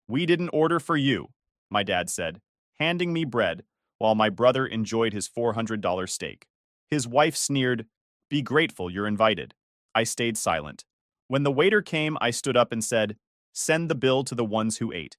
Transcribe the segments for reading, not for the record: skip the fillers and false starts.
"We didn't order for you," my dad said, handing me bread while my brother enjoyed his $400 steak. His wife sneered, "Be grateful you're invited." I stayed silent. When the waiter came, I stood up and said, "Send the bill to the ones who ate."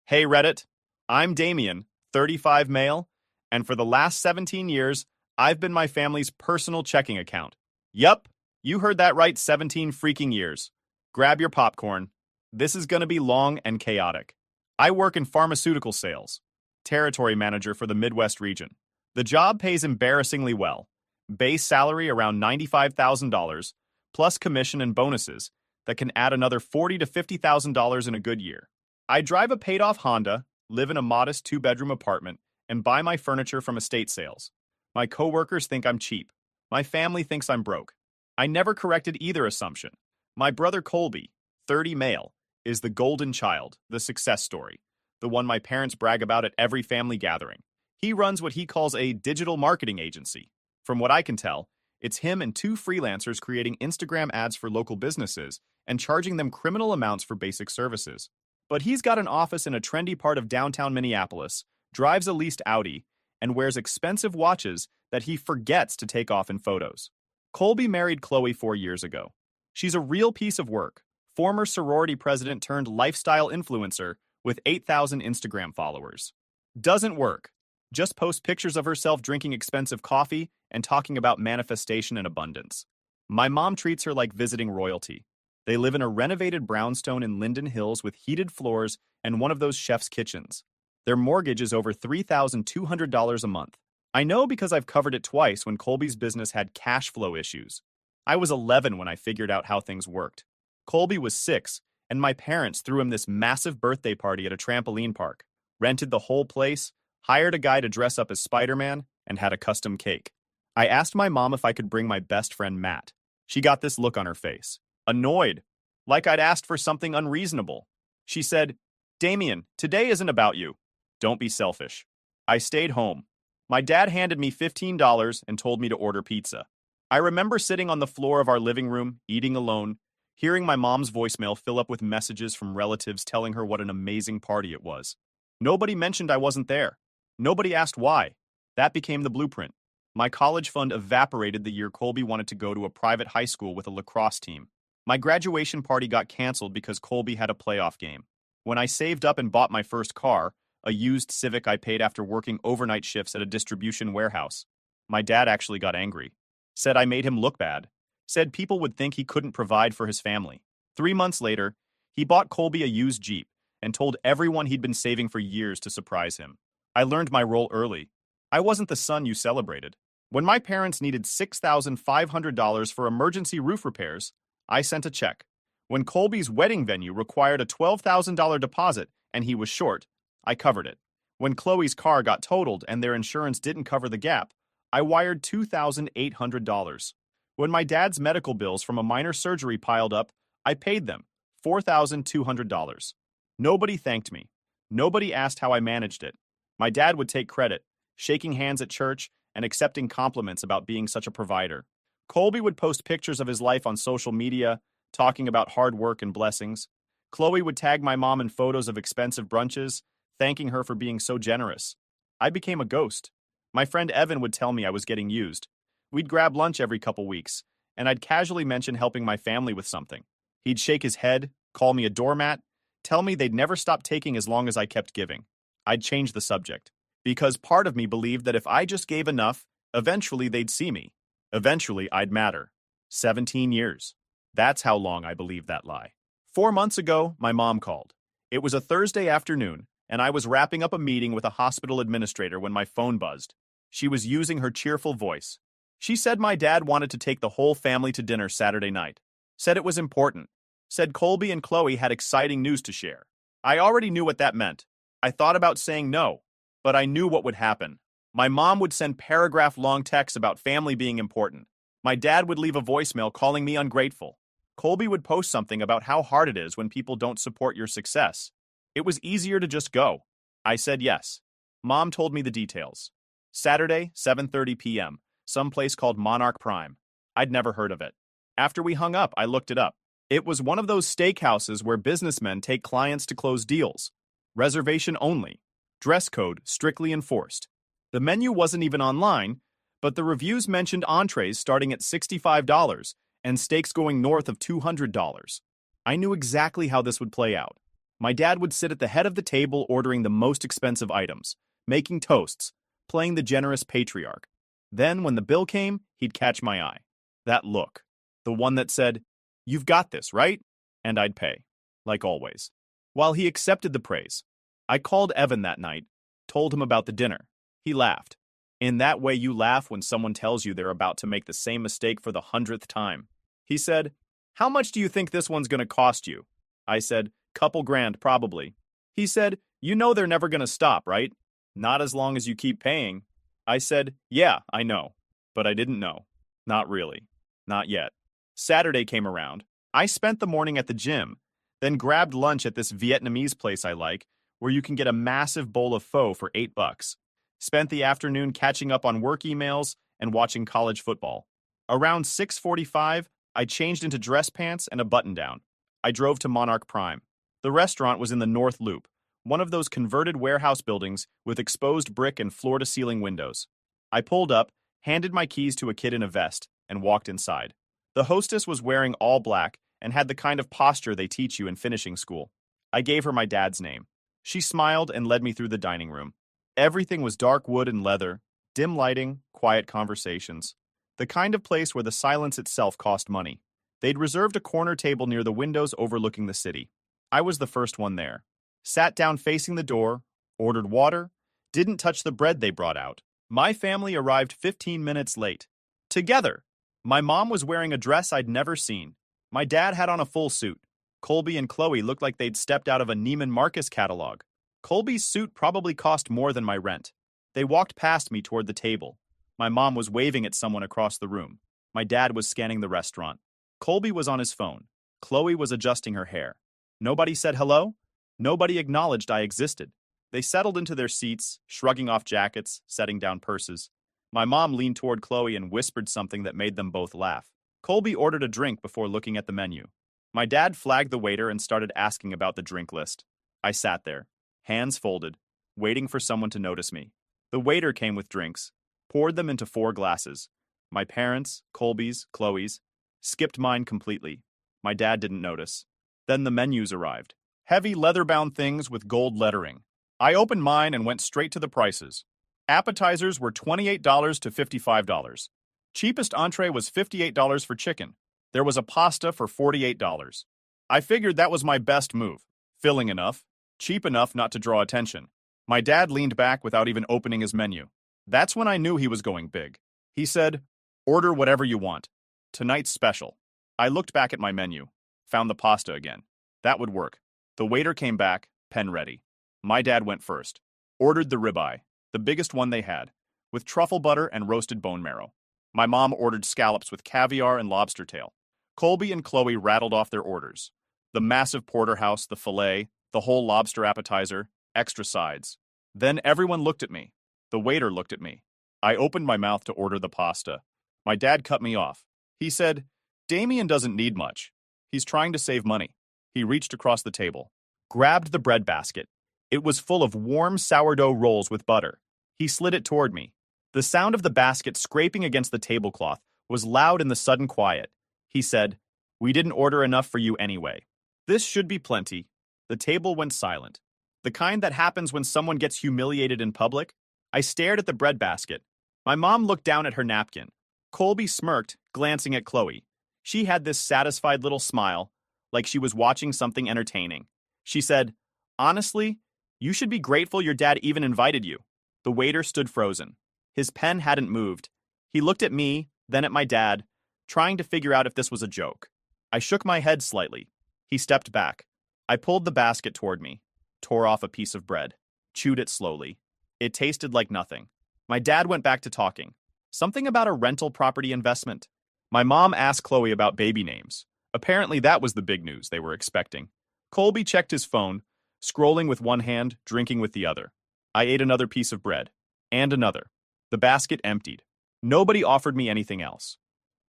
"Hey Reddit, I'm Damien, 35 male, and for the last 17 years, I've been my family's personal checking account." Yup, you heard that right, 17 freaking years. Grab your popcorn. This is gonna be long and chaotic. I work in pharmaceutical sales, territory manager for the Midwest region. The job pays embarrassingly well. Base salary around $95,000, plus commission and bonuses that can add another $40,000 to $50,000 in a good year. I drive a paid-off Honda, live in a modest two-bedroom apartment, and buy my furniture from estate sales. My coworkers think I'm cheap. My family thinks I'm broke. I never corrected either assumption. My brother Colby, 30 male, is the golden child, the success story, the one my parents brag about at every family gathering. He runs what he calls a digital marketing agency. From what I can tell, it's him and two freelancers creating Instagram ads for local businesses and charging them criminal amounts for basic services. But he's got an office in a trendy part of downtown Minneapolis, drives a leased Audi, and wears expensive watches that he forgets to take off in photos. Colby married Chloe 4 years ago. She's a real piece of work, former sorority president turned lifestyle influencer with 8,000 Instagram followers. Doesn't work. Just post pictures of herself drinking expensive coffee and talking about manifestation and abundance. My mom treats her like visiting royalty. They live in a renovated brownstone in Linden Hills with heated floors and one of those chef's kitchens. Their mortgage is over $3,200 a month. I know because I've covered it twice when Colby's business had cash flow issues. I was 11 when I figured out how things worked. Colby was 6, and my parents threw him this massive birthday party at a trampoline park, rented the whole place, hired a guy to dress up as Spider-Man, and had a custom cake. I asked my mom if I could bring my best friend Matt. She got this look on her face. Annoyed, like I'd asked for something unreasonable. She said, "Damien, today isn't about you. Don't be selfish." I stayed home. My dad handed me $15 and told me to order pizza. I remember sitting on the floor of our living room, eating alone, hearing my mom's voicemail fill up with messages from relatives telling her what an amazing party it was. Nobody mentioned I wasn't there. Nobody asked why. That became the blueprint. My college fund evaporated the year Colby wanted to go to a private high school with a lacrosse team. My graduation party got canceled because Colby had a playoff game. When I saved up and bought my first car, a used Civic I paid after working overnight shifts at a distribution warehouse, my dad actually got angry. Said I made him look bad. Said people would think he couldn't provide for his family. 3 months later, he bought Colby a used Jeep and told everyone he'd been saving for years to surprise him. I learned my role early. I wasn't the son you celebrated. When my parents needed $6,500 for emergency roof repairs, I sent a check. When Colby's wedding venue required a $12,000 deposit and he was short, I covered it. When Chloe's car got totaled and their insurance didn't cover the gap, I wired $2,800. When my dad's medical bills from a minor surgery piled up, I paid them $4,200. Nobody thanked me. Nobody asked how I managed it. My dad would take credit, shaking hands at church and accepting compliments about being such a provider. Colby would post pictures of his life on social media, talking about hard work and blessings. Chloe would tag my mom in photos of expensive brunches, thanking her for being so generous. I became a ghost. My friend Evan would tell me I was getting used. We'd grab lunch every couple weeks, and I'd casually mention helping my family with something. He'd shake his head, call me a doormat, tell me they'd never stop taking as long as I kept giving. I'd change the subject, because part of me believed that if I just gave enough, eventually they'd see me. Eventually I'd matter. 17 years. That's how long I believed that lie. 4 months ago, my mom called. It was a Thursday afternoon, and I was wrapping up a meeting with a hospital administrator when my phone buzzed. She was using her cheerful voice. She said my dad wanted to take the whole family to dinner Saturday night. Said it was important. Said Colby and Chloe had exciting news to share. I already knew what that meant. I thought about saying no, but I knew what would happen. My mom would send paragraph-long texts about family being important. My dad would leave a voicemail calling me ungrateful. Colby would post something about how hard it is when people don't support your success. It was easier to just go. I said yes. Mom told me the details. Saturday, 7:30 p.m., someplace called Monarch Prime. I'd never heard of it. After we hung up, I looked it up. It was one of those steakhouses where businessmen take clients to close deals. Reservation only. Dress code strictly enforced. The menu wasn't even online, but the reviews mentioned entrees starting at $65 and steaks going north of $200. I knew exactly how this would play out. My dad would sit at the head of the table ordering the most expensive items, making toasts, playing the generous patriarch. Then, when the bill came, he'd catch my eye. That look. The one that said, "You've got this, right?" And I'd pay. Like always. While he accepted the praise, I called Evan that night, told him about the dinner. He laughed. In that way you laugh when someone tells you they're about to make the same mistake for the 100th time. He said, "How much do you think this one's going to cost you?" I said, "Couple grand, probably." He said, "You know they're never going to stop, right?" "Not as long as you keep paying." I said, "Yeah, I know." But I didn't know. Not really. Not yet. Saturday came around. I spent the morning at the gym, then grabbed lunch at this Vietnamese place I like, where you can get a massive bowl of pho for $8. Spent the afternoon catching up on work emails and watching college football. Around 6:45, I changed into dress pants and a button-down. I drove to Monarch Prime. The restaurant was in the North Loop, one of those converted warehouse buildings with exposed brick and floor-to-ceiling windows. I pulled up, handed my keys to a kid in a vest, and walked inside. The hostess was wearing all black and had the kind of posture they teach you in finishing school. I gave her my dad's name. She smiled and led me through the dining room. Everything was dark wood and leather, dim lighting, quiet conversations. The kind of place where the silence itself cost money. They'd reserved a corner table near the windows overlooking the city. I was the first one there. Sat down facing the door, ordered water, didn't touch the bread they brought out. My family arrived 15 minutes late. Together! My mom was wearing a dress I'd never seen. My dad had on a full suit. Colby and Chloe looked like they'd stepped out of a Neiman Marcus catalog. Colby's suit probably cost more than my rent. They walked past me toward the table. My mom was waving at someone across the room. My dad was scanning the restaurant. Colby was on his phone. Chloe was adjusting her hair. Nobody said hello. Nobody acknowledged I existed. They settled into their seats, shrugging off jackets, setting down purses. My mom leaned toward Chloe and whispered something that made them both laugh. Colby ordered a drink before looking at the menu. My dad flagged the waiter and started asking about the drink list. I sat there, hands folded, waiting for someone to notice me. The waiter came with drinks, poured them into 4 glasses. My parents, Colby's, Chloe's, skipped mine completely. My dad didn't notice. Then the menus arrived. Heavy leather-bound things with gold lettering. I opened mine and went straight to the prices. Appetizers were $28 to $55. Cheapest entree was $58 for chicken. There was a pasta for $48. I figured that was my best move. Filling enough, cheap enough not to draw attention. My dad leaned back without even opening his menu. That's when I knew he was going big. He said, "Order whatever you want. Tonight's special." I looked back at my menu, found the pasta again. That would work. The waiter came back, pen ready. My dad went first. Ordered the ribeye, the biggest one they had, with truffle butter and roasted bone marrow. My mom ordered scallops with caviar and lobster tail. Colby and Chloe rattled off their orders. The massive porterhouse, the filet, the whole lobster appetizer, extra sides. Then everyone looked at me. The waiter looked at me. I opened my mouth to order the pasta. My dad cut me off. He said, "Damien doesn't need much. He's trying to save money." He reached across the table, grabbed the bread basket. It was full of warm sourdough rolls with butter. He slid it toward me. The sound of the basket scraping against the tablecloth was loud in the sudden quiet. He said, "We didn't order enough for you anyway. This should be plenty." The table went silent. The kind that happens when someone gets humiliated in public. I stared at the bread basket. My mom looked down at her napkin. Colby smirked, glancing at Chloe. She had this satisfied little smile, like she was watching something entertaining. She said, "Honestly, you should be grateful your dad even invited you." The waiter stood frozen. His pen hadn't moved. He looked at me, then at my dad, trying to figure out if this was a joke. I shook my head slightly. He stepped back. I pulled the basket toward me, tore off a piece of bread, chewed it slowly. It tasted like nothing. My dad went back to talking. Something about a rental property investment. My mom asked Chloe about baby names. Apparently that was the big news they were expecting. Colby checked his phone, scrolling with one hand, drinking with the other. I ate another piece of bread. And another. The basket emptied. Nobody offered me anything else.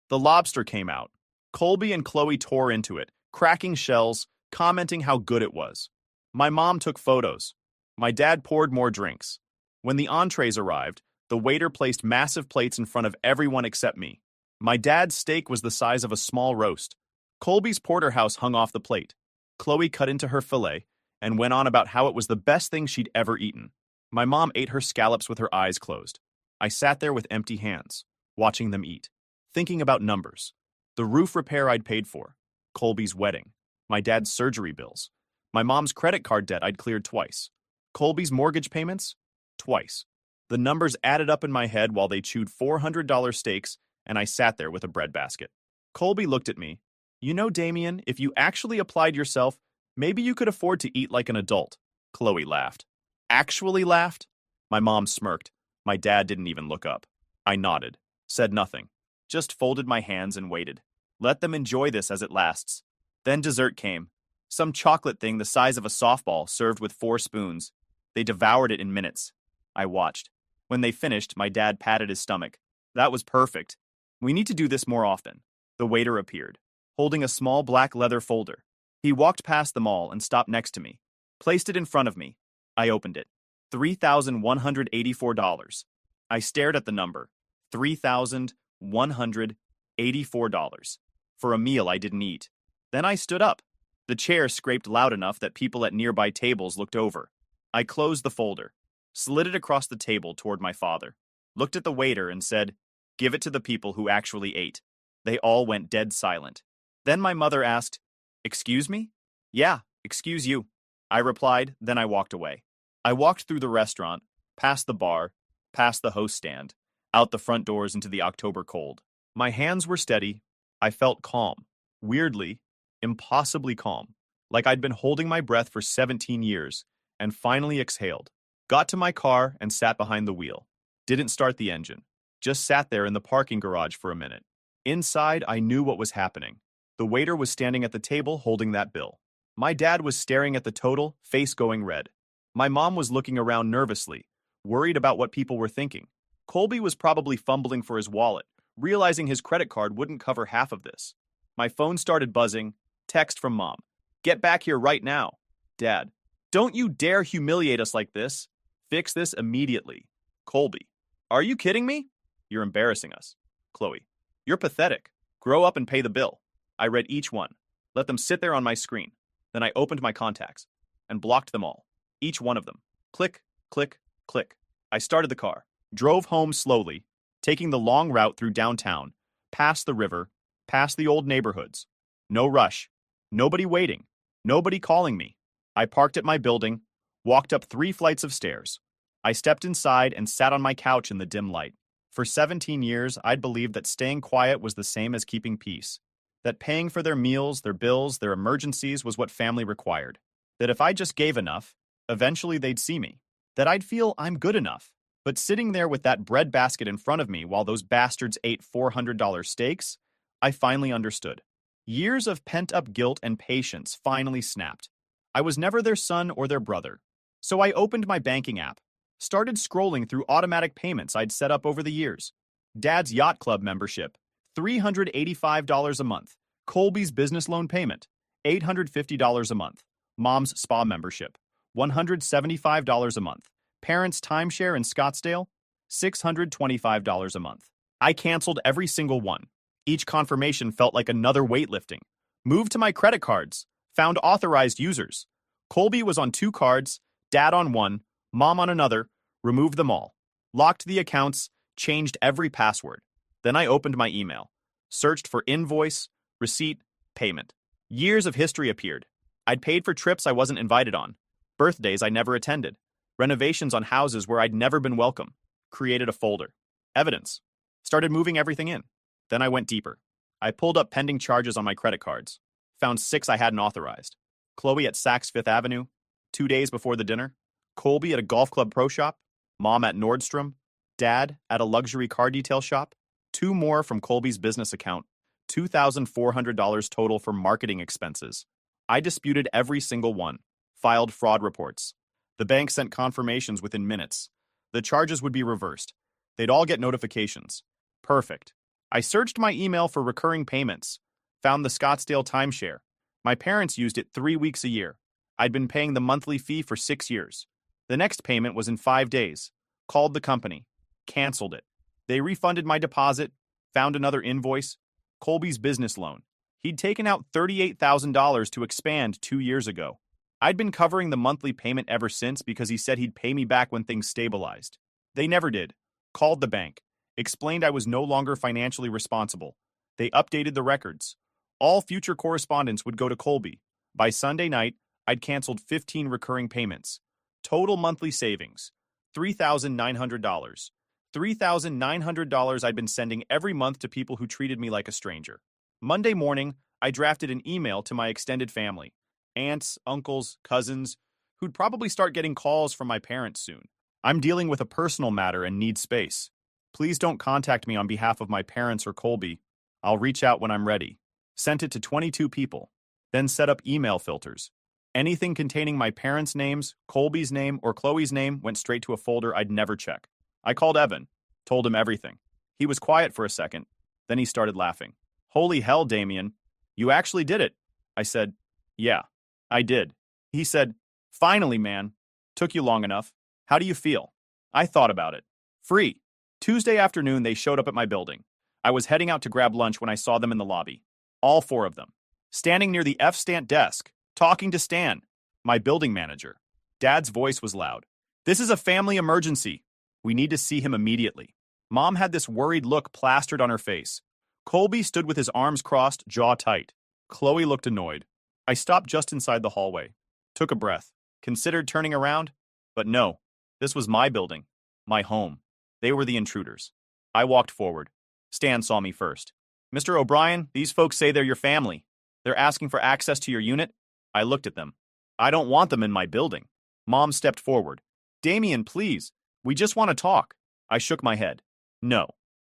The lobster came out. Colby and Chloe tore into it, cracking shells, commenting how good it was. My mom took photos. My dad poured more drinks. When the entrees arrived, the waiter placed massive plates in front of everyone except me. My dad's steak was the size of a small roast. Colby's porterhouse hung off the plate. Chloe cut into her fillet and went on about how it was the best thing she'd ever eaten. My mom ate her scallops with her eyes closed. I sat there with empty hands, watching them eat, thinking about numbers. The roof repair I'd paid for, Colby's wedding, my dad's surgery bills, my mom's credit card debt I'd cleared twice, Colby's mortgage payments, twice. The numbers added up in my head while they chewed $400 steaks, and I sat there with a breadbasket. Colby looked at me. You know, Damien, if you actually applied yourself, maybe you could afford to eat like an adult. Chloe laughed. Actually laughed? My mom smirked. My dad didn't even look up. I nodded, said nothing, just folded my hands and waited. Let them enjoy this as it lasts. Then dessert came. Some chocolate thing the size of a softball served with 4 spoons. They devoured it in minutes. I watched. When they finished, my dad patted his stomach. That was perfect. We need to do this more often. The waiter appeared, holding a small black leather folder. He walked past them all and stopped next to me, placed it in front of me. I opened it. $3,184. I stared at the number. $3,184. For a meal I didn't eat. Then I stood up. The chair scraped loud enough that people at nearby tables looked over. I closed the folder, slid it across the table toward my father, looked at the waiter and said, "Give it to the people who actually ate." They all went dead silent. Then my mother asked, "Excuse me?" "Yeah, excuse you," I replied, then I walked away. I walked through the restaurant, past the bar, past the host stand, out the front doors into the October cold. My hands were steady. I felt calm. Weirdly, impossibly calm. Like I'd been holding my breath for 17 years, and finally exhaled. Got to my car and sat behind the wheel. Didn't start the engine. Just sat there in the parking garage for a minute. Inside, I knew what was happening. The waiter was standing at the table holding that bill. My dad was staring at the total, face going red. My mom was looking around nervously, worried about what people were thinking. Colby was probably fumbling for his wallet, realizing his credit card wouldn't cover half of this. My phone started buzzing. Text from Mom. "Get back here right now." Dad. "Don't you dare humiliate us like this. Fix this immediately." Colby. "Are you kidding me?" "You're embarrassing us." Chloe. "You're pathetic. Grow up and pay the bill." I read each one. Let them sit there on my screen. Then I opened my contacts and blocked them all. Each one of them. Click, click, click. I started the car. Drove home slowly, taking the long route through downtown, past the river, past the old neighborhoods. No rush. Nobody waiting. Nobody calling me. I parked at my building, walked up 3 flights of stairs. I stepped inside and sat on my couch in the dim light. For 17 years, I'd believed that staying quiet was the same as keeping peace. That paying for their meals, their bills, their emergencies was what family required. That if I just gave enough, eventually they'd see me. That I'd feel I'm good enough. But sitting there with that bread basket in front of me while those bastards ate $400 steaks, I finally understood. Years of pent-up guilt and patience finally snapped. I was never their son or their brother. So I opened my banking app, started scrolling through automatic payments I'd set up over the years. Dad's yacht club membership, $385 a month. Colby's business loan payment, $850 a month. Mom's spa membership, $175 a month. Parents' timeshare in Scottsdale, $625 a month. I canceled every single one. Each confirmation felt like another weightlifting. Moved to my credit cards. Found authorized users. Colby was on 2 cards, Dad on 1, Mom on another. Removed them all. Locked the accounts, changed every password. Then I opened my email. Searched for invoice, receipt, payment. Years of history appeared. I'd paid for trips I wasn't invited on. Birthdays I never attended. Renovations on houses where I'd never been welcome. Created a folder. Evidence. Started moving everything in. Then I went deeper. I pulled up pending charges on my credit cards. Found 6 I hadn't authorized. Chloe at Saks Fifth Avenue, 2 days before the dinner. Colby at a golf club pro shop. Mom at Nordstrom. Dad at a luxury car detail shop. 2 more from Colby's business account. $2,400 total for marketing expenses. I disputed every single one. Filed fraud reports. The bank sent confirmations within minutes. The charges would be reversed. They'd all get notifications. Perfect. I searched my email for recurring payments. Found the Scottsdale timeshare. My parents used it 3 weeks a year. I'd been paying the monthly fee for 6 years. The next payment was in 5 days. Called the company. Canceled it. They refunded my deposit, found another invoice. Colby's business loan. He'd taken out $38,000 to expand 2 years ago. I'd been covering the monthly payment ever since because he said he'd pay me back when things stabilized. They never did. Called the bank. Explained I was no longer financially responsible. They updated the records. All future correspondence would go to Colby. By Sunday night, I'd canceled 15 recurring payments. Total monthly savings, $3,900. $3,900 I'd been sending every month to people who treated me like a stranger. Monday morning, I drafted an email to my extended family, aunts, uncles, cousins, who'd probably start getting calls from my parents soon. I'm dealing with a personal matter and need space. Please don't contact me on behalf of my parents or Colby. I'll reach out when I'm ready. Sent it to 22 people. Then set up email filters. Anything containing my parents' names, Colby's name, or Chloe's name went straight to a folder I'd never check. I called Evan, told him everything. He was quiet for a second. Then he started laughing. Holy hell, Damien. You actually did it. I said, yeah, I did. He said, finally, man. Took you long enough. How do you feel? I thought about it. Free. Tuesday afternoon, they showed up at my building. I was heading out to grab lunch when I saw them in the lobby. All 4 of them. Standing near the F-Stant desk, talking to Stan, my building manager. Dad's voice was loud. This is a family emergency. We need to see him immediately. Mom had this worried look plastered on her face. Colby stood with his arms crossed, jaw tight. Chloe looked annoyed. I stopped just inside the hallway. Took a breath. Considered turning around. But no. This was my building. My home. They were the intruders. I walked forward. Stan saw me first. Mr. O'Brien, these folks say they're your family. They're asking for access to your unit. I looked at them. I don't want them in my building. Mom stepped forward. Damien, please. We just want to talk. I shook my head. No.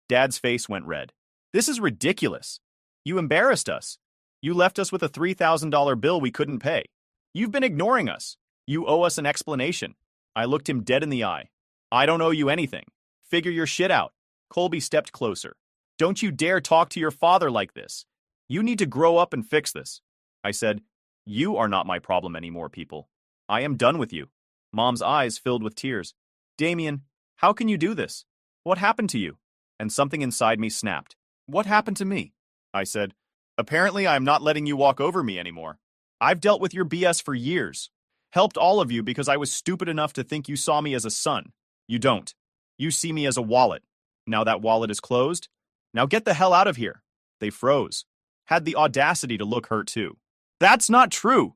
Dad's face went red. This is ridiculous. You embarrassed us. You left us with a $3,000 bill we couldn't pay. You've been ignoring us. You owe us an explanation. I looked him dead in the eye. I don't owe you anything. Figure your shit out. Colby stepped closer. Don't you dare talk to your father like this. You need to grow up and fix this. I said, you are not my problem anymore, people. I am done with you. Mom's eyes filled with tears. Damien, how can you do this? What happened to you? And something inside me snapped. What happened to me? I said, apparently I am not letting you walk over me anymore. I've dealt with your BS for years. Helped all of you because I was stupid enough to think you saw me as a son. You don't. You see me as a wallet. Now that wallet is closed. Now get the hell out of here. They froze. Had the audacity to look hurt too. That's not true.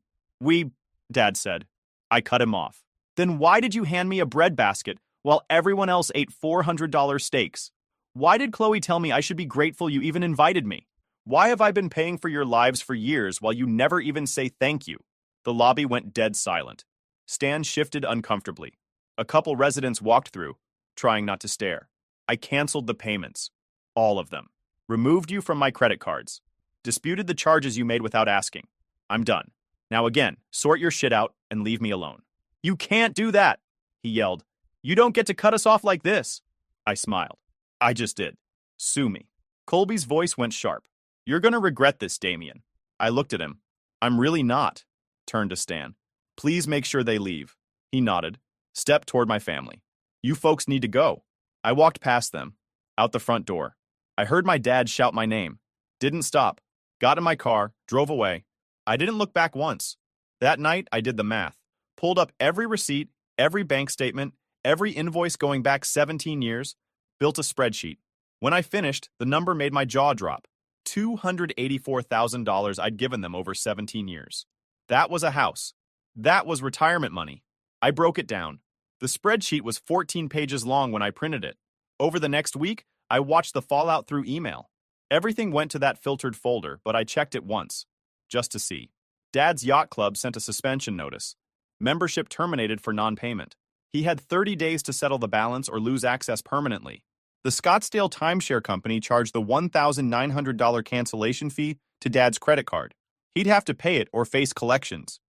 Dad said. I cut him off. Then why did you hand me a bread basket while everyone else ate $400 steaks? Why did Chloe tell me I should be grateful you even invited me? Why have I been paying for your lives for years while you never even say thank you? The lobby went dead silent. Stan shifted uncomfortably. A couple residents walked through, trying not to stare. I canceled the payments. All of them. Removed you from my credit cards. Disputed the charges you made without asking. I'm done. Now again, sort your shit out and leave me alone. You can't do that, he yelled. You don't get to cut us off like this. I smiled. I just did. Sue me. Colby's voice went sharp. You're gonna regret this, Damien. I looked at him. I'm really not. Turned to Stan. Please make sure they leave. He nodded. Stepped toward my family. You folks need to go. I walked past them. Out the front door. I heard my dad shout my name. Didn't stop. Got in my car. Drove away. I didn't look back once. That night, I did the math. Pulled up every receipt, every bank statement, every invoice going back 17 years, built a spreadsheet. When I finished, the number made my jaw drop. $284,000 I'd given them over 17 years. That was a house. That was retirement money. I broke it down. The spreadsheet was 14 pages long when I printed it. Over the next week, I watched the fallout through email. Everything went to that filtered folder, but I checked it once, just to see. Dad's yacht club sent a suspension notice. Membership terminated for non-payment. He had 30 days to settle the balance or lose access permanently. The Scottsdale timeshare company charged the $1,900 cancellation fee to Dad's credit card. He'd have to pay it or face collections.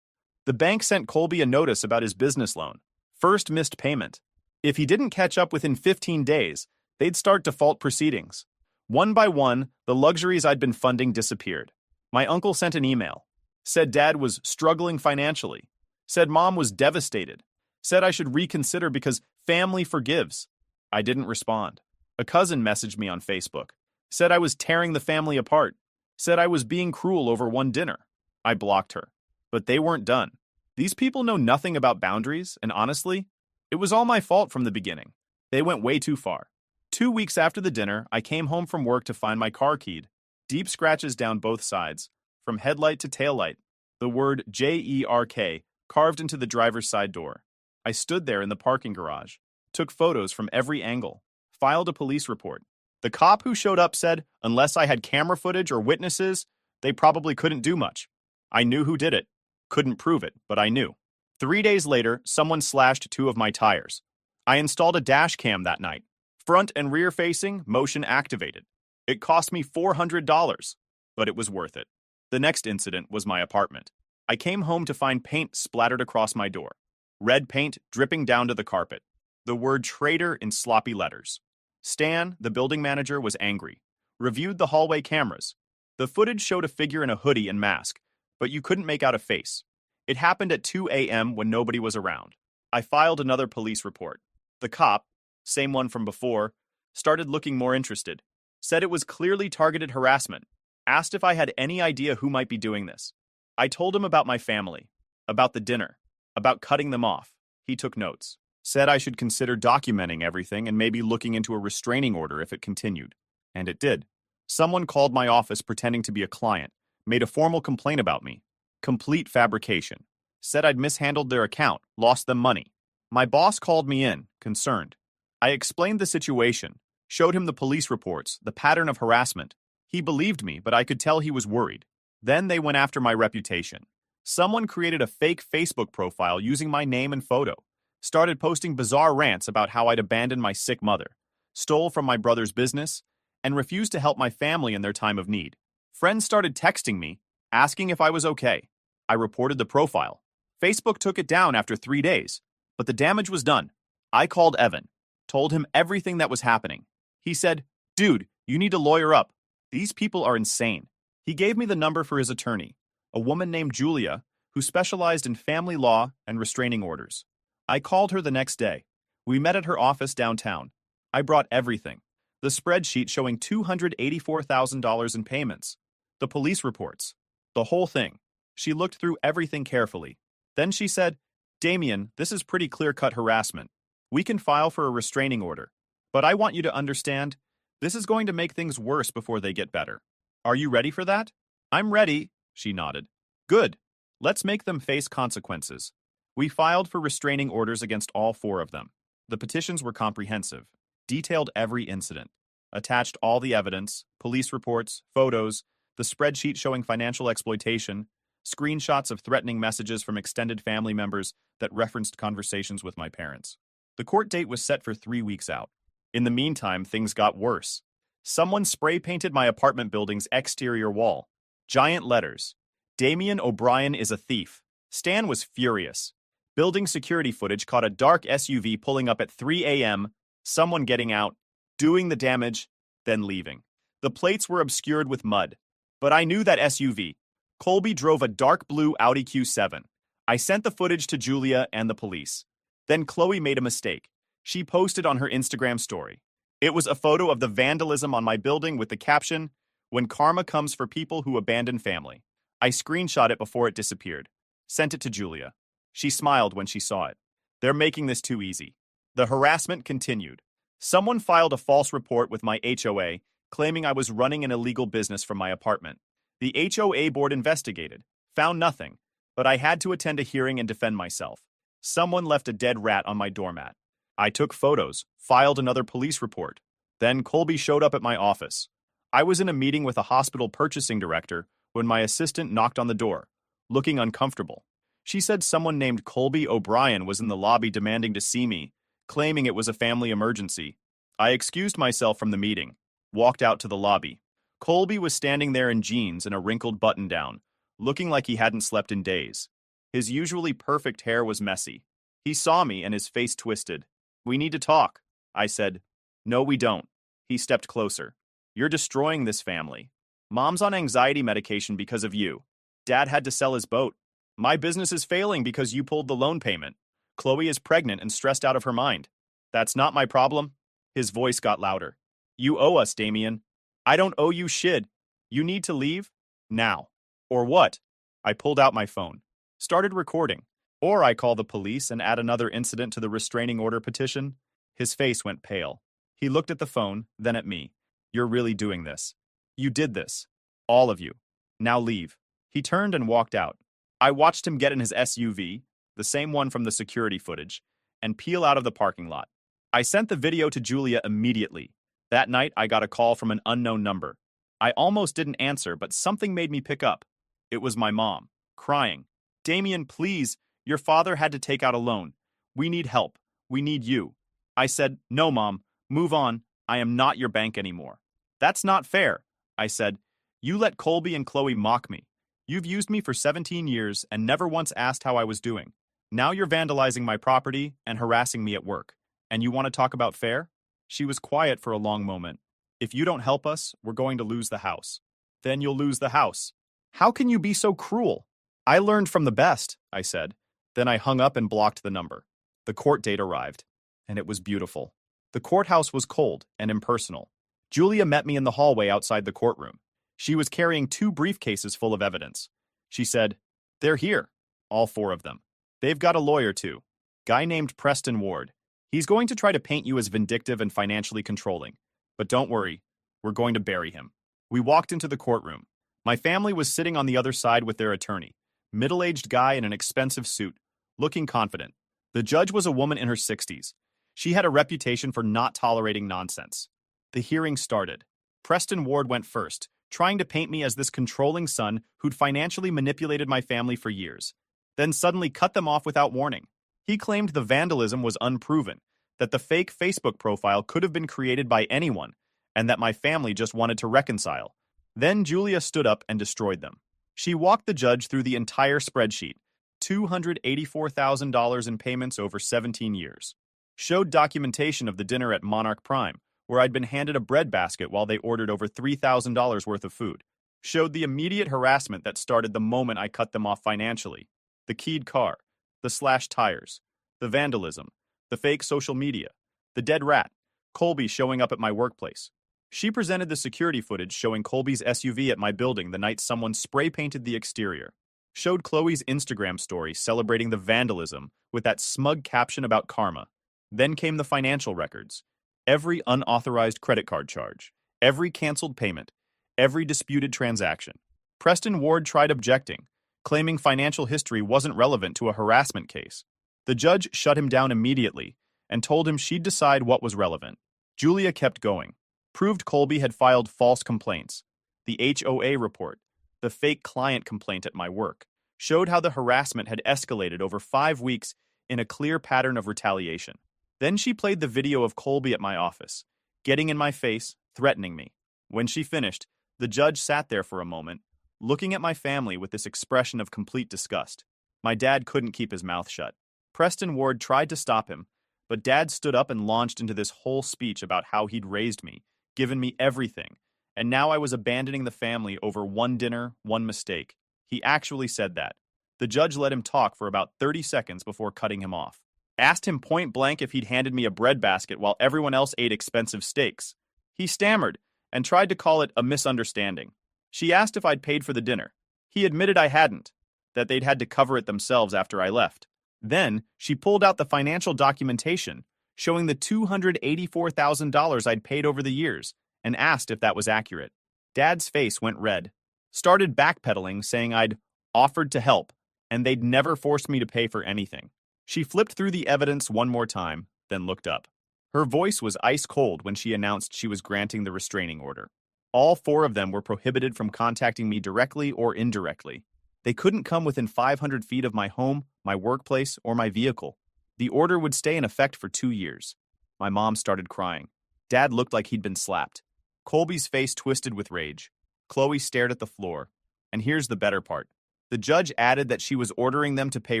The bank sent Colby a notice about his business loan. First missed payment. If he didn't catch up within 15 days, they'd start default proceedings. One by one, the luxuries I'd been funding disappeared. My uncle sent an email. Said Dad was struggling financially. Said mom was devastated. Said I should reconsider because family forgives. I didn't respond. A cousin messaged me on Facebook. Said I was tearing the family apart. Said I was being cruel over one dinner. I blocked her. But they weren't done. These people know nothing about boundaries, and honestly, it was all my fault from the beginning. They went way too far. 2 weeks after the dinner, I came home from work to find my car keyed. Deep scratches down both sides, from headlight to taillight. The word JERK carved into the driver's side door. I stood there in the parking garage, took photos from every angle, filed a police report. The cop who showed up said, unless I had camera footage or witnesses, they probably couldn't do much. I knew who did it. Couldn't prove it, but I knew. 3 days later, someone slashed 2 of my tires. I installed a dash cam that night. Front and rear facing, motion activated. It cost me $400, but it was worth it. The next incident was my apartment. I came home to find paint splattered across my door. Red paint dripping down to the carpet. The word traitor in sloppy letters. Stan, the building manager, was angry. Reviewed the hallway cameras. The footage showed a figure in a hoodie and mask, but you couldn't make out a face. It happened at 2 a.m. when nobody was around. I filed another police report. The cop, same one from before, started looking more interested. Said it was clearly targeted harassment. Asked if I had any idea who might be doing this. I told him about my family, about the dinner, about cutting them off. He took notes. Said I should consider documenting everything and maybe looking into a restraining order if it continued. And it did. Someone called my office pretending to be a client, made a formal complaint about me. Complete fabrication. Said I'd mishandled their account, lost them money. My boss called me in, concerned. I explained the situation, showed him the police reports, the pattern of harassment. He believed me, but I could tell he was worried. Then they went after my reputation. Someone created a fake Facebook profile using my name and photo. Started posting bizarre rants about how I'd abandoned my sick mother, stole from my brother's business, and refused to help my family in their time of need. Friends started texting me, asking if I was okay. I reported the profile. Facebook took it down after 3 days, but the damage was done. I called Evan, told him everything that was happening. He said, "Dude, you need to lawyer up. These people are insane." He gave me the number for his attorney, a woman named Julia, who specialized in family law and restraining orders. I called her the next day. We met at her office downtown. I brought everything. The spreadsheet showing $284,000 in payments. The police reports. The whole thing. She looked through everything carefully. Then she said, "Damien, this is pretty clear-cut harassment. We can file for a restraining order. But I want you to understand, this is going to make things worse before they get better. Are you ready for that?" "I'm ready," she nodded. "Good. Let's make them face consequences." We filed for restraining orders against all 4 of them. The petitions were comprehensive, detailed every incident, attached all the evidence, police reports, photos, the spreadsheet showing financial exploitation, screenshots of threatening messages from extended family members that referenced conversations with my parents. The court date was set for 3 weeks out. In the meantime, things got worse. Someone spray-painted my apartment building's exterior wall. Giant letters. "Damien O'Brien is a thief." Stan was furious. Building security footage caught a dark SUV pulling up at 3 a.m., someone getting out, doing the damage, then leaving. The plates were obscured with mud. But I knew that SUV. Colby drove a dark blue Audi Q7. I sent the footage to Julia and the police. Then Chloe made a mistake. She posted on her Instagram story. It was a photo of the vandalism on my building with the caption, "When karma comes for people who abandon family." I screenshot it before it disappeared. Sent it to Julia. She smiled when she saw it. They're making this too easy. The harassment continued. Someone filed a false report with my HOA, claiming I was running an illegal business from my apartment. The HOA board investigated, found nothing, but I had to attend a hearing and defend myself. Someone left a dead rat on my doormat. I took photos, filed another police report. Then Colby showed up at my office. I was in a meeting with a hospital purchasing director when my assistant knocked on the door, looking uncomfortable. She said someone named Colby O'Brien was in the lobby demanding to see me, claiming it was a family emergency. I excused myself from the meeting, walked out to the lobby. Colby was standing there in jeans and a wrinkled button-down, looking like he hadn't slept in days. His usually perfect hair was messy. He saw me and his face twisted. "We need to talk," I said. "No, we don't." He stepped closer. "You're destroying this family. Mom's on anxiety medication because of you. Dad had to sell his boat. My business is failing because you pulled the loan payment. Chloe is pregnant and stressed out of her mind. That's not my problem. His voice got louder. You owe us, Damien. I don't owe you shit. You need to leave? Now. Or what? I pulled out my phone. Started recording. Or I call the police and add another incident to the restraining order petition. His face went pale. He looked at the phone, then at me. You're really doing this. You did this. All of you. Now leave. He turned and walked out. I watched him get in his SUV, the same one from the security footage, and peel out of the parking lot. I sent the video to Julia immediately. That night, I got a call from an unknown number. I almost didn't answer, but something made me pick up. It was my mom, crying. Damien, please, your father had to take out a loan. We need help. We need you. I said, no, Mom, move on. I am not your bank anymore. That's not fair, I said. You let Colby and Chloe mock me. You've used me for 17 years and never once asked how I was doing. Now you're vandalizing my property and harassing me at work. And you want to talk about fair? She was quiet for a long moment. If you don't help us, we're going to lose the house. Then you'll lose the house. How can you be so cruel? I learned from the best, I said. Then I hung up and blocked the number. The court date arrived, and it was beautiful. The courthouse was cold and impersonal. Julia met me in the hallway outside the courtroom. She was carrying 2 briefcases full of evidence. She said, they're here, all 4 of them. They've got a lawyer too, guy named Preston Ward. He's going to try to paint you as vindictive and financially controlling. But don't worry, we're going to bury him. We walked into the courtroom. My family was sitting on the other side with their attorney, middle-aged guy in an expensive suit, looking confident. The judge was a woman in her 60s. She had a reputation for not tolerating nonsense. The hearing started. Preston Ward went first, trying to paint me as this controlling son who'd financially manipulated my family for years, then suddenly cut them off without warning. He claimed the vandalism was unproven, that the fake Facebook profile could have been created by anyone, and that my family just wanted to reconcile. Then Julia stood up and destroyed them. She walked the judge through the entire spreadsheet, $284,000 in payments over 17 years. Showed documentation of the dinner at Monarch Prime, where I'd been handed a bread basket while they ordered over $3,000 worth of food. Showed the immediate harassment that started the moment I cut them off financially. The keyed car, the slashed tires, the vandalism, the fake social media, the dead rat, Colby showing up at my workplace. She presented the security footage showing Colby's SUV at my building the night someone spray-painted the exterior. Showed Chloe's Instagram story celebrating the vandalism with that smug caption about karma. Then came the financial records. Every unauthorized credit card charge, every canceled payment, every disputed transaction. Preston Ward tried objecting, claiming financial history wasn't relevant to a harassment case. The judge shut him down immediately and told him she'd decide what was relevant. Julia kept going. Proved Colby had filed false complaints. The HOA report, the fake client complaint at my work, showed how the harassment had escalated over 5 weeks in a clear pattern of retaliation. Then she played the video of Colby at my office, getting in my face, threatening me. When she finished, the judge sat there for a moment, looking at my family with this expression of complete disgust. My dad couldn't keep his mouth shut. Preston Ward tried to stop him, but Dad stood up and launched into this whole speech about how he'd raised me, given me everything, and now I was abandoning the family over one dinner, one mistake. He actually said that. The judge let him talk for about 30 seconds before cutting him off. Asked him point blank if he'd handed me a bread basket while everyone else ate expensive steaks. He stammered and tried to call it a misunderstanding. She asked if I'd paid for the dinner. He admitted I hadn't, that they'd had to cover it themselves after I left. Then she pulled out the financial documentation showing the $284,000 I'd paid over the years and asked if that was accurate. Dad's face went red. Started backpedaling, saying I'd offered to help and they'd never forced me to pay for anything. She flipped through the evidence one more time, then looked up. Her voice was ice cold when she announced she was granting the restraining order. All 4 of them were prohibited from contacting me directly or indirectly. They couldn't come within 500 feet of my home, my workplace, or my vehicle. The order would stay in effect for 2 years. My mom started crying. Dad looked like he'd been slapped. Colby's face twisted with rage. Chloe stared at the floor. And here's the better part. The judge added that she was ordering them to pay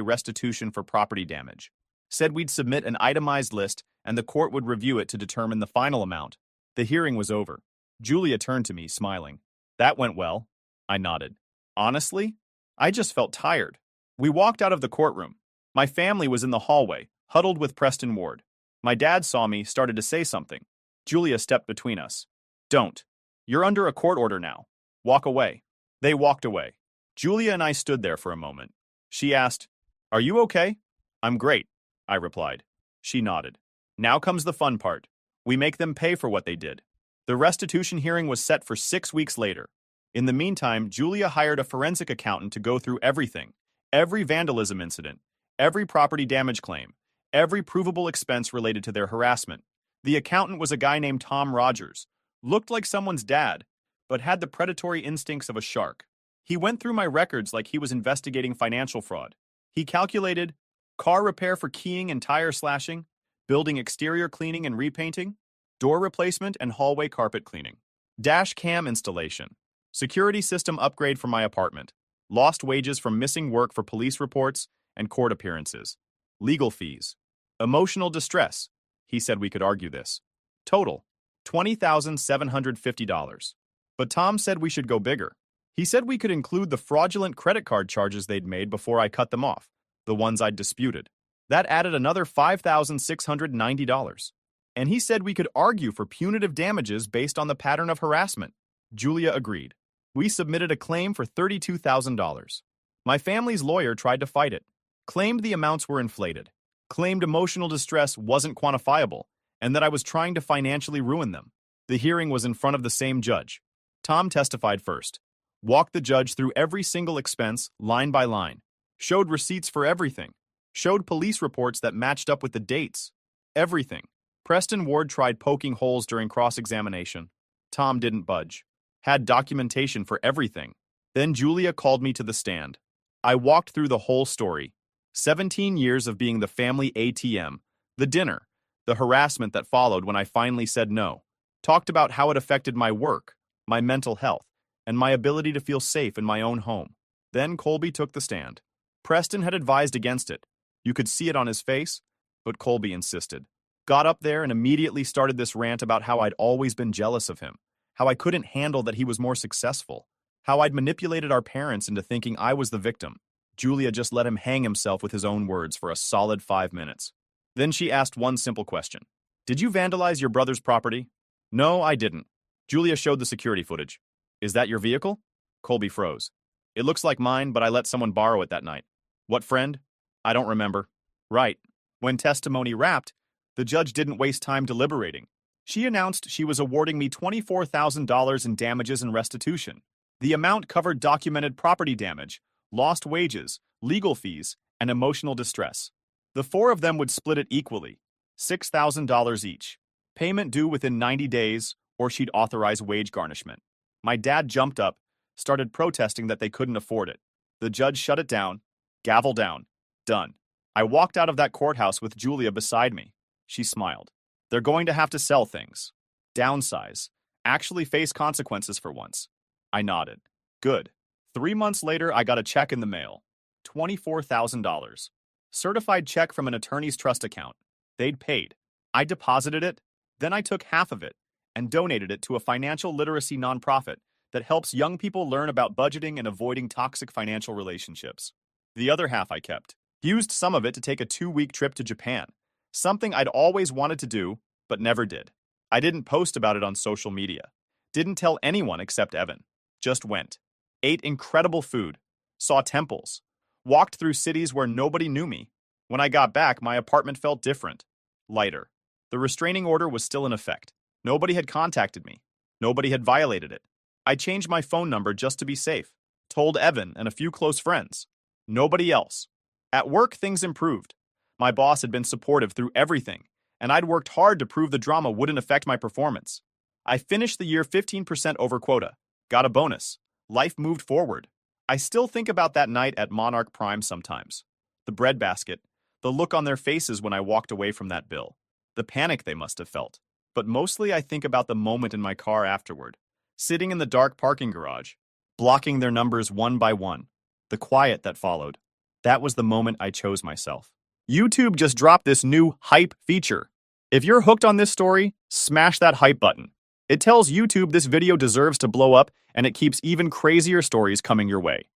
restitution for property damage. Said we'd submit an itemized list and the court would review it to determine the final amount. The hearing was over. Julia turned to me, smiling. That went well. I nodded. Honestly, I just felt tired. We walked out of the courtroom. My family was in the hallway, huddled with Preston Ward. My dad saw me, started to say something. Julia stepped between us. Don't. You're under a court order now. Walk away. They walked away. Julia and I stood there for a moment. She asked, Are you okay? I'm great, I replied. She nodded. Now comes the fun part. We make them pay for what they did. The restitution hearing was set for 6 weeks later. In the meantime, Julia hired a forensic accountant to go through everything. Every vandalism incident, every property damage claim, every provable expense related to their harassment. The accountant was a guy named Tom Rogers. Looked like someone's dad, but had the predatory instincts of a shark. He went through my records like he was investigating financial fraud. He calculated car repair for keying and tire slashing, building exterior cleaning and repainting, door replacement and hallway carpet cleaning, dash cam installation, security system upgrade for my apartment, lost wages from missing work for police reports and court appearances, legal fees, emotional distress. He said we could argue this. Total, $20,750. But Tom said we should go bigger. He said we could include the fraudulent credit card charges they'd made before I cut them off, the ones I'd disputed. That added another $5,690. And he said we could argue for punitive damages based on the pattern of harassment. Julia agreed. We submitted a claim for $32,000. My family's lawyer tried to fight it, claimed the amounts were inflated, claimed emotional distress wasn't quantifiable, and that I was trying to financially ruin them. The hearing was in front of the same judge. Tom testified first, walked the judge through every single expense, line by line, showed receipts for everything, showed police reports that matched up with the dates. Everything. Preston Ward tried poking holes during cross-examination. Tom didn't budge. Had documentation for everything. Then Julia called me to the stand. I walked through the whole story. 17 years of being the family ATM, the dinner, the harassment that followed when I finally said no. Talked about how it affected my work, my mental health, and my ability to feel safe in my own home. Then Colby took the stand. Preston had advised against it. You could see it on his face, but Colby insisted. Got up there and immediately started this rant about how I'd always been jealous of him, how I couldn't handle that he was more successful, how I'd manipulated our parents into thinking I was the victim. Julia just let him hang himself with his own words for a solid 5 minutes. Then she asked one simple question. Did you vandalize your brother's property? No, I didn't. Julia showed the security footage. Is that your vehicle? Colby froze. It looks like mine, but I let someone borrow it that night. What friend? I don't remember. Right. When testimony wrapped, the judge didn't waste time deliberating. She announced she was awarding me $24,000 in damages and restitution. The amount covered documented property damage, lost wages, legal fees, and emotional distress. The four of them would split it equally, $6,000 each. Payment due within 90 days, or she'd authorize wage garnishment. My dad jumped up, started protesting that they couldn't afford it. The judge shut it down, gavel down, done. I walked out of that courthouse with Julia beside me. She smiled. They're going to have to sell things. Downsize. Actually face consequences for once. I nodded. Good. 3 months later, I got a check in the mail. $24,000. Certified check from an attorney's trust account. They'd paid. I deposited it, then I took half of it and donated it to a financial literacy nonprofit that helps young people learn about budgeting and avoiding toxic financial relationships. The other half I kept. Used some of it to take a 2-week trip to Japan, something I'd always wanted to do, but never did. I didn't post about it on social media. Didn't tell anyone except Evan. Just went. Ate incredible food. Saw temples. Walked through cities where nobody knew me. When I got back, my apartment felt different. Lighter. The restraining order was still in effect. Nobody had contacted me. Nobody had violated it. I changed my phone number just to be safe. Told Evan and a few close friends. Nobody else. At work, things improved. My boss had been supportive through everything, and I'd worked hard to prove the drama wouldn't affect my performance. I finished the year 15% over quota. Got a bonus. Life moved forward. I still think about that night at Monarch Prime sometimes. The breadbasket, the look on their faces when I walked away from that bill, the panic they must have felt. But mostly I think about the moment in my car afterward, sitting in the dark parking garage, blocking their numbers one by one, the quiet that followed. That was the moment I chose myself. YouTube just dropped this new hype feature. If you're hooked on this story, smash that hype button. It tells YouTube this video deserves to blow up, and it keeps even crazier stories coming your way.